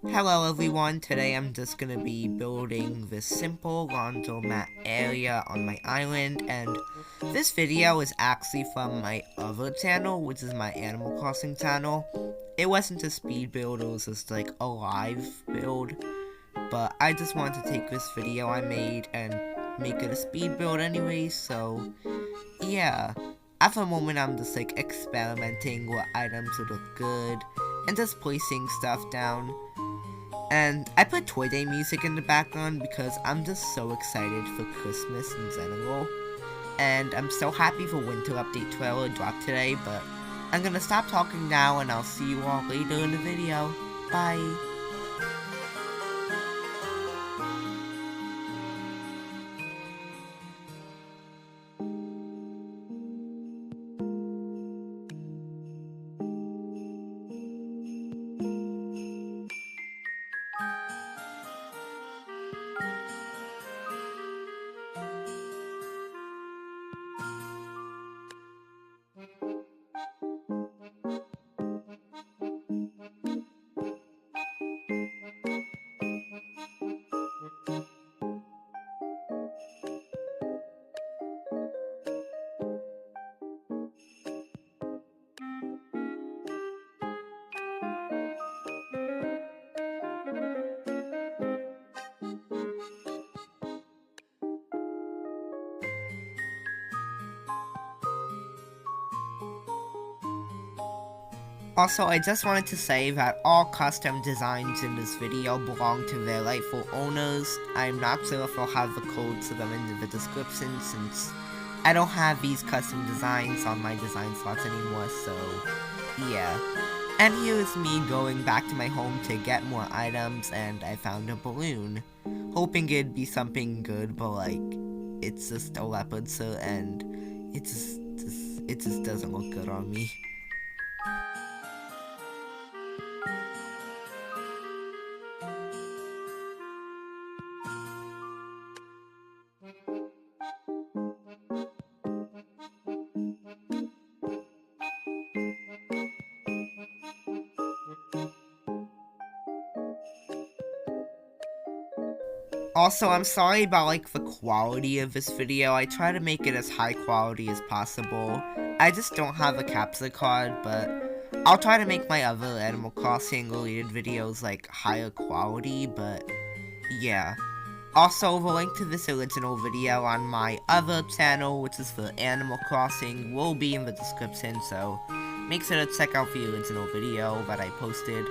Hello everyone, today I'm just gonna be building this simple laundromat area on my island, and this video is actually from my other channel, which is my Animal Crossing channel. It wasn't a speed build, it was just like a live build, but I just wanted to take this video I made and make it a speed build anyways, so yeah. At the moment I'm just like experimenting what items would look good, and just placing stuff down. And I put Toy Day music in the background because I'm just so excited for Christmas in general. And I'm so happy for Winter Update trailer dropped today, but I'm gonna stop talking now and I'll see you all later in the video. Bye! Also, I just wanted to say that all custom designs in this video belong to their rightful owners. I'm not sure if I'll have the codes to them in the description since I don't have these custom designs on my design slots anymore, so yeah. And here is me going back to my home to get more items, and I found a balloon. Hoping it'd be something good, but like, it's just a leopard, sir, and it just doesn't look good on me. Also, I'm sorry about like the quality of this video. I try to make it as high quality as possible. I just don't have a capture card, but I'll try to make my other Animal Crossing related videos like higher quality, but yeah. Also, the link to this original video on my other channel, which is for Animal Crossing, will be in the description, so make sure to check out the original video that I posted.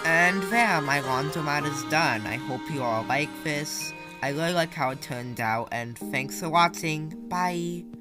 And there, my laundromat is done. I hope you all like this. I really like how it turned out, and thanks for watching. Bye!